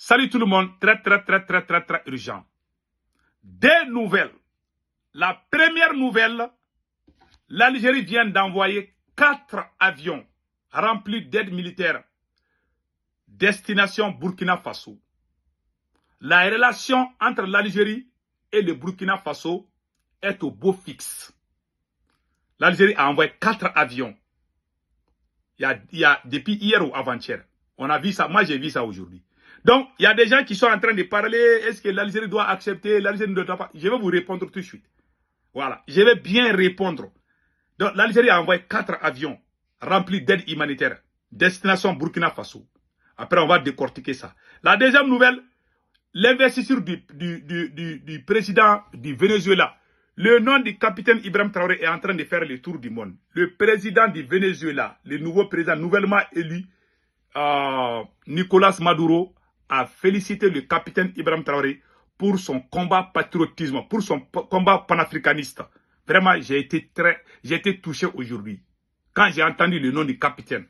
Salut tout le monde, très urgent. Des nouvelles. La première nouvelle, l'Algérie vient d'envoyer 4 avions remplis d'aide militaire. Destination Burkina Faso. La relation entre l'Algérie et le Burkina Faso est au beau fixe. L'Algérie a envoyé 4 avions. Il y a depuis hier ou avant-hier. On a vu ça, moi j'ai vu ça aujourd'hui. Donc, il y a des gens qui sont en train de parler, est-ce que l'Algérie doit accepter, l'Algérie ne doit pas. Je vais vous répondre tout de suite. Voilà, je vais bien répondre. Donc, l'Algérie a envoyé 4 avions remplis d'aide humanitaire. Destination Burkina Faso. Après, on va décortiquer ça. La deuxième nouvelle, l'investiture du président du Venezuela. Le nom du capitaine Ibrahim Traoré est en train de faire le tour du monde. Le président du Venezuela, le nouveau président nouvellement élu, Nicolas Maduro, a félicité le capitaine Ibrahim Traoré pour son combat patriotisme, pour son combat panafricaniste. Vraiment, j'ai été touché aujourd'hui quand j'ai entendu le nom du capitaine.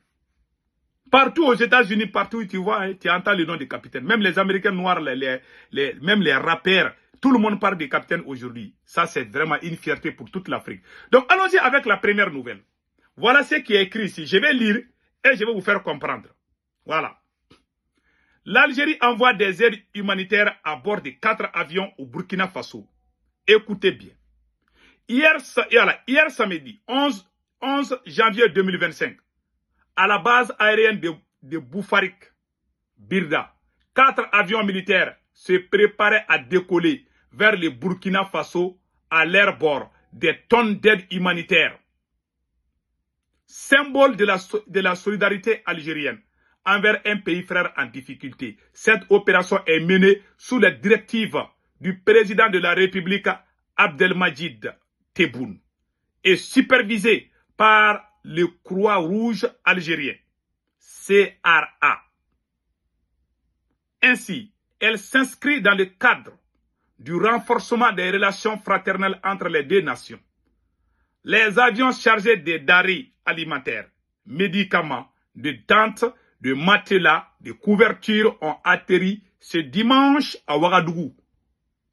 Partout aux États-Unis, partout où tu vois, hein, tu entends le nom du capitaine. Même les Américains noirs, même les rappeurs, tout le monde parle du capitaine aujourd'hui. Ça, c'est vraiment une fierté pour toute l'Afrique. Donc, allons-y avec la première nouvelle. Voilà ce qui est écrit ici. Je vais lire et je vais vous faire comprendre. Voilà. L'Algérie envoie des aides humanitaires à bord de 4 avions au Burkina Faso. Écoutez bien. Hier samedi, 11 janvier 2025, à la base aérienne de Boufarik, Birda, 4 avions militaires se préparaient à décoller vers le Burkina Faso à leur bord des tonnes d'aide humanitaire. Symbole de la solidarité algérienne envers un pays frère en difficulté. Cette opération est menée sous la directive du président de la République Abdelmadjid Tebboune et supervisée par le Croix-Rouge algérien, CRA. Ainsi, elle s'inscrit dans le cadre du renforcement des relations fraternelles entre les deux nations. Les avions chargés de denrées alimentaires, médicaments, de tentes, de matelas, de couvertures ont atterri ce dimanche à Ouagadougou.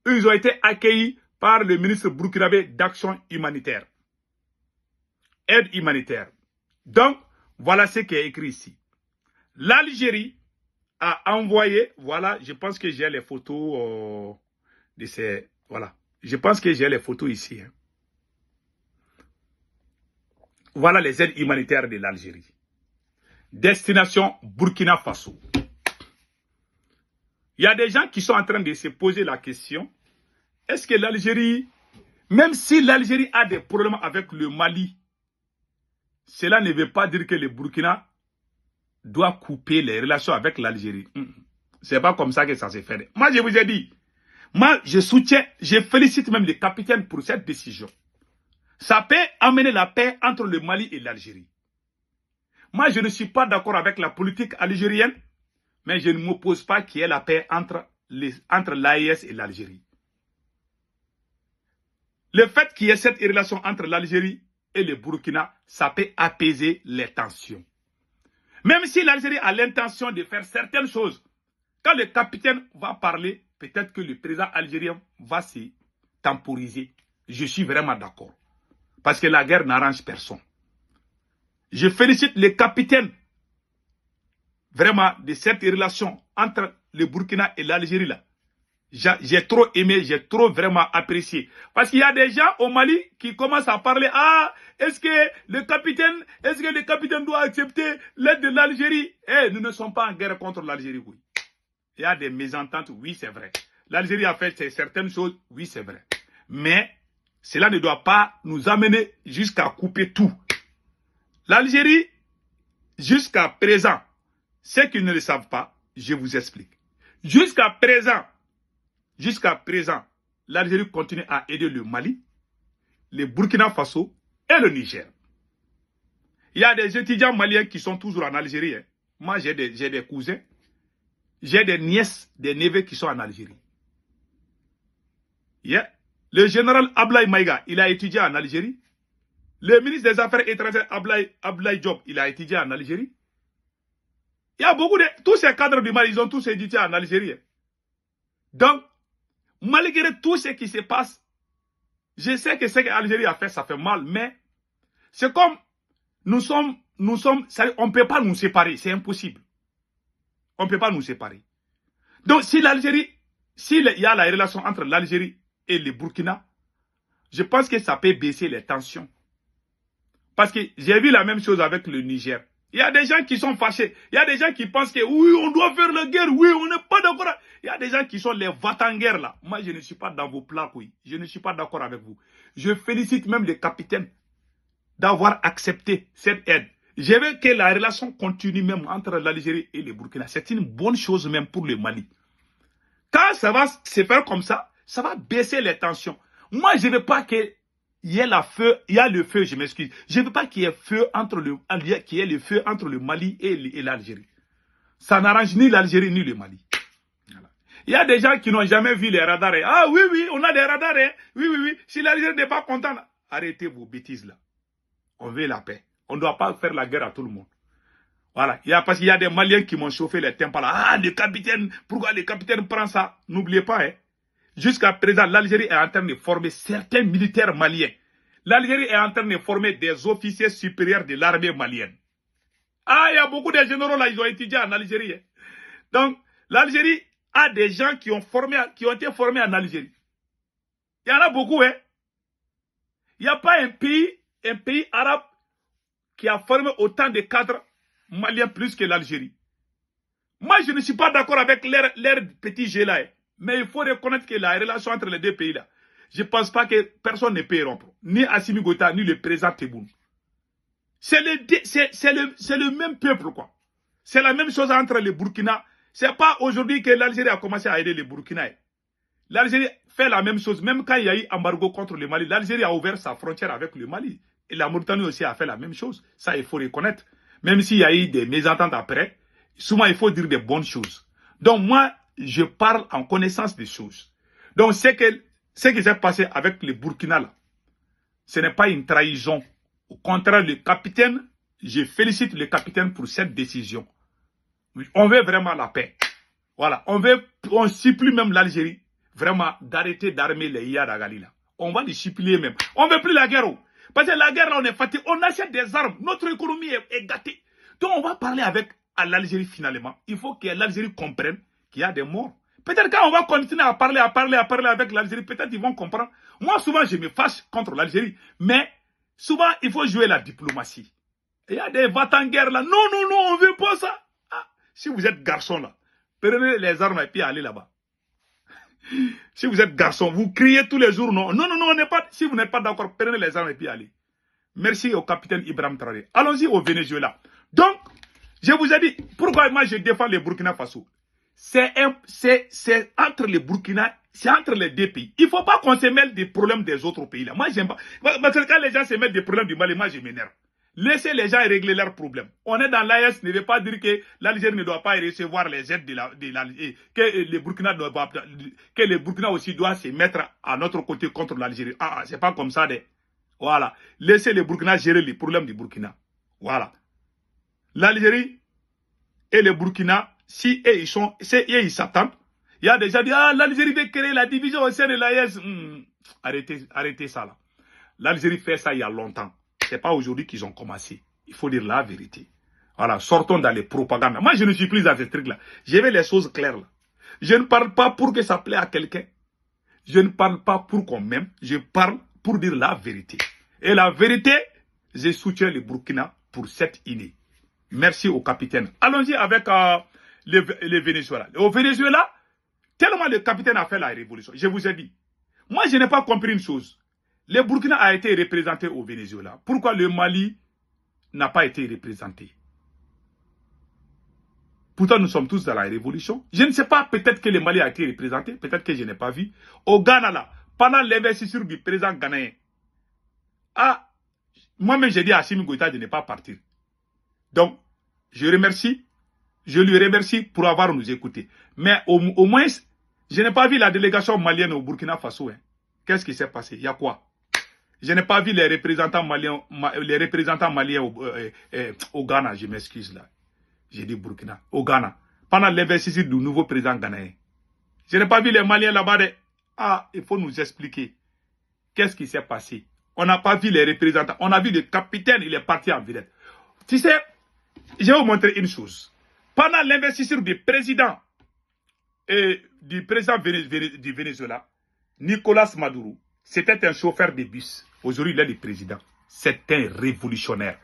Ils ont été accueillis par le ministre burkinabé d'Action humanitaire. Aide humanitaire. Donc, voilà ce qui est écrit ici. L'Algérie a envoyé, voilà, je pense que j'ai les photos de ces, voilà. Je pense que j'ai les photos ici. Hein. Voilà les aides humanitaires de l'Algérie. Destination Burkina Faso. Il y a des gens qui sont en train de se poser la question, est-ce que l'Algérie, même si l'Algérie a des problèmes avec le Mali, cela ne veut pas dire que le Burkina doit couper les relations avec l'Algérie. C'est pas comme ça que ça se fait. Moi, je vous ai dit, moi, je soutiens, je félicite même le capitaine pour cette décision. Ça peut amener la paix entre le Mali et l'Algérie. Moi, je ne suis pas d'accord avec la politique algérienne, mais je ne m'oppose pas qu'il y ait la paix entre l'AES et l'Algérie. Le fait qu'il y ait cette relation entre l'Algérie et le Burkina, ça peut apaiser les tensions. Même si l'Algérie a l'intention de faire certaines choses, quand le capitaine va parler, peut-être que le président algérien va se temporiser. Je suis vraiment d'accord. Parce que la guerre n'arrange personne. Je félicite le capitaine vraiment de cette relation entre le Burkina et l'Algérie là. J'ai trop aimé, j'ai trop vraiment apprécié. Parce qu'il y a des gens au Mali qui commencent à parler, ah, est-ce que le capitaine doit accepter l'aide de l'Algérie? Eh, nous ne sommes pas en guerre contre l'Algérie, oui. Il y a des mésententes, oui, c'est vrai. L'Algérie a fait certaines choses, oui, c'est vrai. Mais cela ne doit pas nous amener jusqu'à couper tout. L'Algérie, jusqu'à présent, ceux qui ne le savent pas, je vous explique. Jusqu'à présent, l'Algérie continue à aider le Mali, le Burkina Faso et le Niger. Il y a des étudiants maliens qui sont toujours en Algérie. Hein. Moi, j'ai des cousins, j'ai des nièces, des neveux qui sont en Algérie. Yeah. Le général Ablaye Maïga, il a étudié en Algérie. Le ministre des Affaires étrangères Ablaye Diop, il a étudié en Algérie. Il y a beaucoup de... Tous ces cadres du Mali, ils ont tous édité en Algérie. Donc, malgré tout ce qui se passe, je sais que ce que l'Algérie a fait, ça fait mal, mais c'est comme on ne peut pas nous séparer, c'est impossible. On ne peut pas nous séparer. Donc, si l'Algérie, s'il y a la relation entre l'Algérie et le Burkina, je pense que ça peut baisser les tensions. Parce que j'ai vu la même chose avec le Niger. Il y a des gens qui sont fâchés. Il y a des gens qui pensent que oui, on doit faire la guerre. Oui, on n'est pas d'accord. Il y a des gens qui sont les va-t-en-guerre là. Moi, je ne suis pas dans vos plans, oui. Je ne suis pas d'accord avec vous. Je félicite même les capitaines d'avoir accepté cette aide. Je veux que la relation continue même entre l'Algérie et le Burkina. C'est une bonne chose même pour le Mali. Quand ça va se faire comme ça va baisser les tensions. Moi, je ne veux pas que il y a le feu, je m'excuse. Je ne veux pas qu'il y ait le feu entre le Mali et l'Algérie. Ça n'arrange ni l'Algérie ni le Mali. Voilà. Il y a des gens qui n'ont jamais vu les radars. Ah oui, oui, on a des radars. Oui, oui, oui. Si l'Algérie n'est pas contente, arrêtez vos bêtises là. On veut la paix. On ne doit pas faire la guerre à tout le monde. Voilà. Parce qu'il y a des Maliens qui m'ont chauffé les tympans là. Ah, le capitaine, pourquoi le capitaine prend ça? N'oubliez pas, hein. Jusqu'à présent, l'Algérie est en train de former certains militaires maliens. L'Algérie est en train de former des officiers supérieurs de l'armée malienne. Ah, il y a beaucoup de généraux là, ils ont étudié en Algérie. Hein. Donc, l'Algérie a des gens qui ont été formés en Algérie. Il y en a beaucoup, hein. Il n'y a pas un pays arabe qui a formé autant de cadres maliens plus que l'Algérie. Moi, je ne suis pas d'accord avec leur petit jeu là. Hein. Mais il faut reconnaître que la relation entre les deux pays là, je ne pense pas que personne ne peut rompre. Ni Assimi Goïta, ni le président Tebboune. C'est le même peuple, quoi. C'est la même chose entre les Burkina. C'est pas aujourd'hui que l'Algérie a commencé à aider les Burkinais. L'Algérie fait la même chose. Même quand il y a eu embargo contre le Mali, l'Algérie a ouvert sa frontière avec le Mali. Et la Mauritanie aussi a fait la même chose. Ça, il faut reconnaître. Même s'il y a eu des mésententes après, souvent il faut dire des bonnes choses. Donc moi, je parle en connaissance des choses. Donc ce qui s'est passé avec le Burkina là, ce n'est pas une trahison. Au contraire, le capitaine, je félicite le capitaine pour cette décision. On veut vraiment la paix. Voilà, on supplie même l'Algérie, vraiment, d'arrêter d'armer les IA d'Agali là. On va les supplier même. On ne veut plus la guerre. Parce que la guerre là, on est fatigué. On achète des armes. Notre économie est gâtée. Donc on va parler à l'Algérie finalement. Il faut que l'Algérie comprenne qu'il y a des morts. Peut-être quand on va continuer à parler avec l'Algérie, peut-être ils vont comprendre. Moi, souvent, je me fâche contre l'Algérie. Mais souvent, il faut jouer la diplomatie. Il y a des va-t-en-guerre là. Non, non, non, on ne veut pas ça. Ah, si vous êtes garçon là, prenez les armes et puis allez là-bas. Si vous êtes garçon, vous criez tous les jours non. Non, non, non, on n'est pas. Si vous n'êtes pas d'accord, prenez les armes et puis allez. Merci au capitaine Ibrahim Traoré. Allons-y au Venezuela. Donc, je vous ai dit, pourquoi moi je défends le Burkina Faso. C'est entre les Burkina, c'est entre les deux pays. Il ne faut pas qu'on se mêle des problèmes des autres pays là. Moi, j'aime pas. Parce que quand les gens se mettent des problèmes du Mali, moi, je m'énerve. Laissez les gens régler leurs problèmes. On est dans l'AES, ne veut pas dire que l'Algérie ne doit pas recevoir les aides que le Burkina aussi doit se mettre à notre côté contre l'Algérie. Ah, c'est pas comme ça. Voilà. Laissez les Burkina gérer les problèmes du Burkina. Voilà. L'Algérie et le Burkina, si ils s'attendent, il y a des gens qui disent, ah, l'Algérie veut créer la division au sein de l'AES. Arrêtez ça là. L'Algérie fait ça il y a longtemps. Ce n'est pas aujourd'hui qu'ils ont commencé. Il faut dire la vérité. Voilà, sortons dans les propagandes. Moi, je ne suis plus dans ces trucs-là. Je veux les choses claires là. Je ne parle pas pour que ça plaît à quelqu'un. Je ne parle pas pour qu'on m'aime. Je parle pour dire la vérité. Et la vérité, je soutiens le Burkina pour cette idée. Merci au capitaine. Allons-y avec le Venezuela. Au Venezuela, tellement le capitaine a fait la révolution. Je vous ai dit. Moi, je n'ai pas compris une chose. Le Burkina a été représenté au Venezuela. Pourquoi le Mali n'a pas été représenté? Pourtant, nous sommes tous dans la révolution. Je ne sais pas, peut-être que le Mali a été représenté, peut-être que je n'ai pas vu. Au Ghana, là, pendant l'investiture du président ghanéen, moi-même, j'ai dit à Assimi Goïta de ne pas partir. Donc, je lui remercie pour avoir nous écouté. Mais au moins, je n'ai pas vu la délégation malienne au Burkina Faso. Hein. Qu'est-ce qui s'est passé? Il y a quoi? Je n'ai pas vu les représentants maliens au Ghana, je m'excuse là. J'ai dit Burkina, au Ghana, pendant l'investiture du nouveau président ghanéen. Je n'ai pas vu les Maliens là-bas. Ah, il faut nous expliquer. Qu'est-ce qui s'est passé? On n'a pas vu les représentants. On a vu le capitaine, il est parti en vedette. Tu sais, je vais vous montrer une chose. Pendant l'investiture du président du Venezuela, Nicolas Maduro, c'était un chauffeur de bus. Aujourd'hui, il est le président. C'est un révolutionnaire.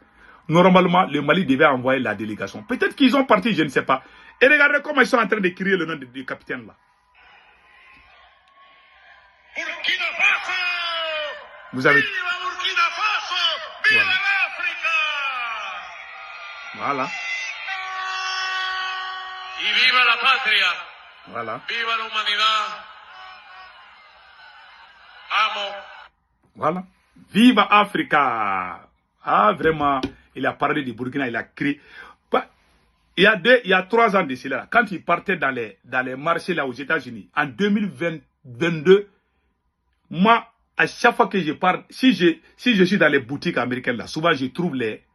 Normalement, le Mali devait envoyer la délégation. Peut-être qu'ils ont parti, je ne sais pas. Et regardez comment ils sont en train de crier le nom du capitaine là. Burkina Faso! Vous avez... Viva Burkina Faso! Viva l'Afrique! Voilà. Y viva la patria! Voilà. Viva la humanidad! Amo! Voilà. Viva Africa! Ah, vraiment, il a parlé du Burkina, il a crié. Il y a 3 ans de cela, quand il partait dans les marchés là aux États-Unis, en 2022, moi, à chaque fois que je parle, si je suis dans les boutiques américaines là, souvent je trouve les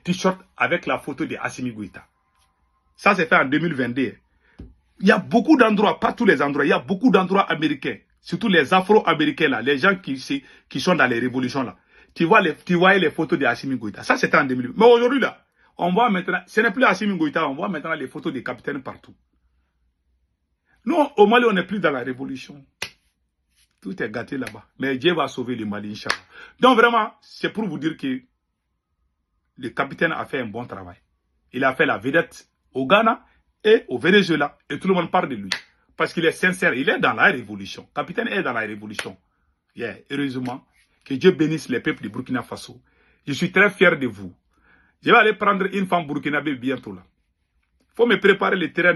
t-shirts avec la photo de Assimi Goïta. Ça, c'est fait en 2022. Il y a beaucoup d'endroits, pas tous les endroits, il y a beaucoup d'endroits américains, surtout les Afro-Américains là, les gens qui sont dans les révolutions là. Tu voyais les photos de Assimi Goïta. Ça, c'était en 2020. Mais aujourd'hui là, on voit maintenant, ce n'est plus Assimi Goïta, on voit maintenant les photos des capitaines partout. Nous, au Mali, on n'est plus dans la révolution. Tout est gâté là-bas. Mais Dieu va sauver le Mali, Inch'Allah. Donc vraiment, c'est pour vous dire que le capitaine a fait un bon travail. Il a fait la vedette au Ghana et au Venezuela. Et tout le monde parle de lui. Parce qu'il est sincère, il est dans la révolution. Le capitaine est dans la révolution. Yeah, heureusement, que Dieu bénisse les peuples du Burkina Faso. Je suis très fier de vous. Je vais aller prendre une femme burkinabé bientôt là. Il faut me préparer le terrain.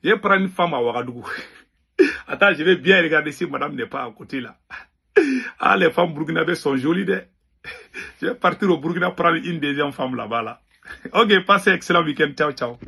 Je vais prendre une femme à Ouagadougou. Attends, je vais bien regarder si madame n'est pas à côté là. Ah, les femmes burkinabées sont jolies. Je vais partir au Burkina prendre une deuxième femme là-bas là. Ok, passez un excellent week-end. Ciao, ciao.